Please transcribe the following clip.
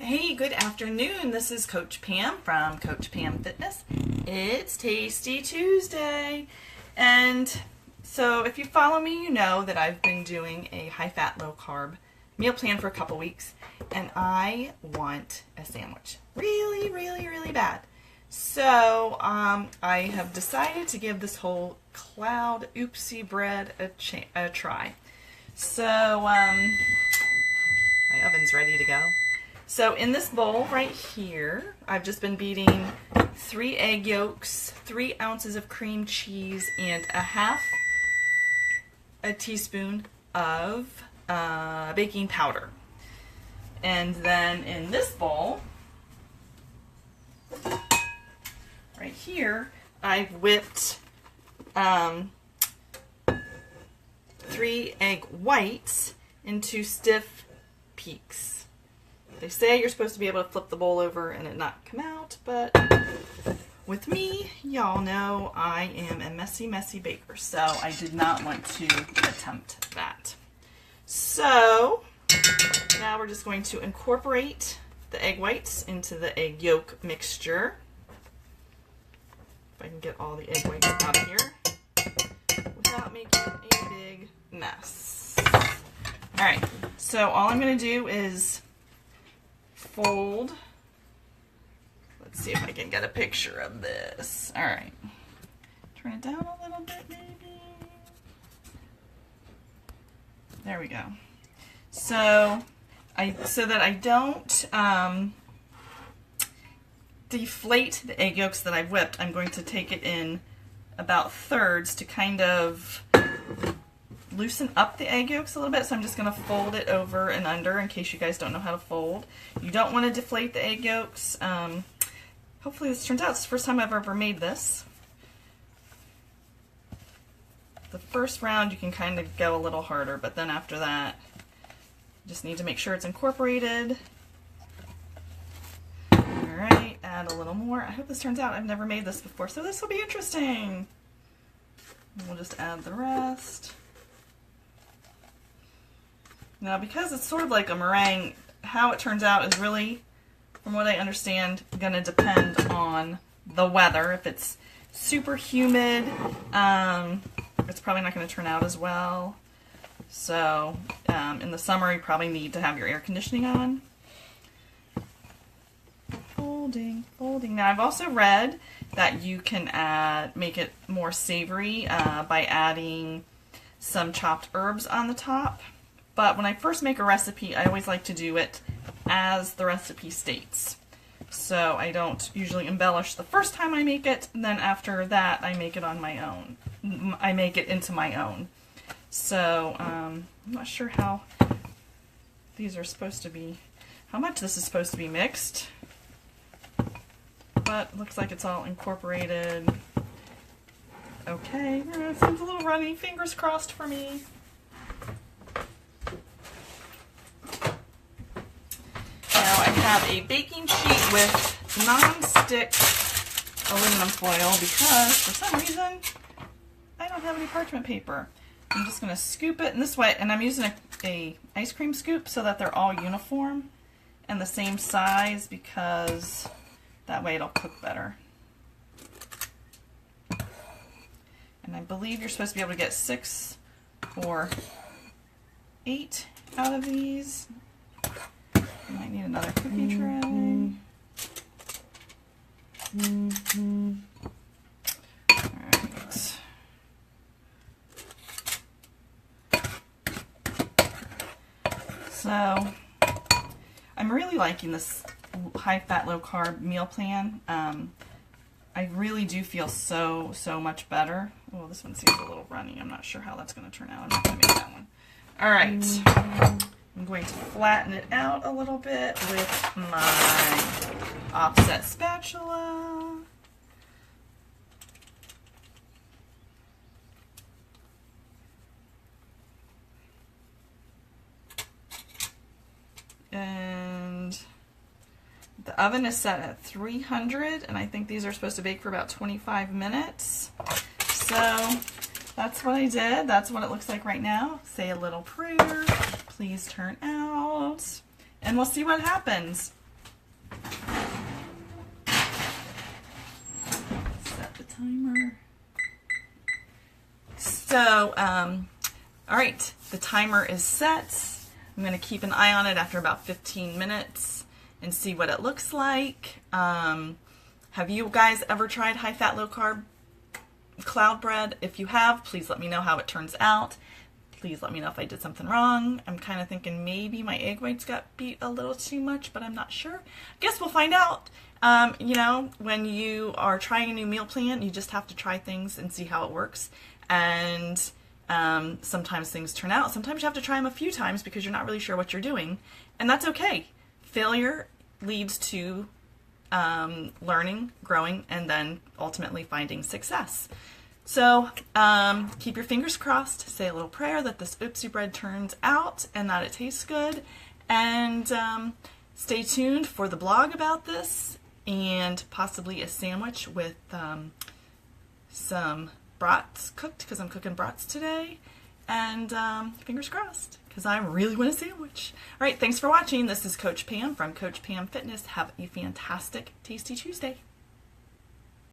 Hey, good afternoon. This is Coach Pam from Coach Pam Fitness. It's Tasty Tuesday. And so if you follow me, you know that I've been doing a high-fat, low-carb meal plan for a couple weeks. And I want a sandwich. Really, really, really bad. So I have decided to give this whole cloud Oopsie bread a try. So my oven's ready to go. So in this bowl right here, I've just been beating 3 egg yolks, 3 ounces of cream cheese, and a teaspoon of baking powder. And then in this bowl, right here, I've whipped 3 egg whites into stiff peaks. They say you're supposed to be able to flip the bowl over and it not come out, but with me, y'all know I am a messy, messy baker, so I did not want to attempt that. So now we're just going to incorporate the egg whites into the egg yolk mixture. If I can get all the egg whites out of here without making a big mess. All right, so all I'm going to do is fold. Let's see if I can get a picture of this. All right. Turn it down a little bit, maybe. There we go. So that I don't deflate the egg yolks that I've whipped, I'm going to take it in about thirds to kind of loosen up the egg yolks a little bit. So I'm just going to fold it over and under in case you guys don't know how to fold. You don't want to deflate the egg yolks. Hopefully this turns out. It's the first time I've ever made this. The first round you can kind of go a little harder, but then after that you just need to make sure it's incorporated. Alright, add a little more. I hope this turns out. I've never made this before, so this will be interesting. And we'll just add the rest. Now, because it's sort of like a meringue, how it turns out is really, from what I understand, going to depend on the weather. If it's super humid, it's probably not going to turn out as well. So, in the summer, you probably need to have your air conditioning on. Folding, folding. Now, I've also read that you can make it more savory by adding some chopped herbs on the top. But when I first make a recipe, I always like to do it as the recipe states. So I don't usually embellish the first time I make it, and then after that I make it on my own. I make it into my own. So I'm not sure how these are supposed to be, how much this is supposed to be mixed. But looks like it's all incorporated. Okay, it seems a little runny. Fingers crossed for me. I have a baking sheet with non-stick aluminum foil because for some reason I don't have any parchment paper. I'm just going to scoop it in this way, and I'm using a ice cream scoop so that they're all uniform and the same size because that way it'll cook better. And I believe you're supposed to be able to get 6 or 8 out of these. I might need another cookie tray. Alright. So, I'm really liking this high-fat, low-carb meal plan. I really do feel so much better. Oh, this one seems a little runny. I'm not sure how that's going to turn out. I'm not going to make that one. Alright. I'm going to flatten it out a little bit with my offset spatula. And the oven is set at 300, and I think these are supposed to bake for about 25 minutes. So that's what I did. That's what it looks like right now. Say a little prayer. Please turn out. And we'll see what happens. timer. So, all right, the timer is set. I'm going to keep an eye on it after about 15 minutes and see what it looks like. Have you guys ever tried high-fat, low-carb cloud bread? If you have, please let me know how it turns out. Please let me know if I did something wrong. I'm kind of thinking maybe my egg whites got beat a little too much, but I'm not sure. Guess we'll find out. You know, when you are trying a new meal plan, you just have to try things and see how it works. And sometimes things turn out. Sometimes you have to try them a few times because you're not really sure what you're doing. And that's okay. Failure leads to learning, growing, and then ultimately finding success. So keep your fingers crossed, say a little prayer that this Oopsie bread turns out and that it tastes good, and stay tuned for the blog about this and possibly a sandwich with some brats cooked because I'm cooking brats today, and fingers crossed because I really want a sandwich. All right, thanks for watching. This is Coach Pam from Coach Pam Fitness. Have a fantastic, tasty Tuesday.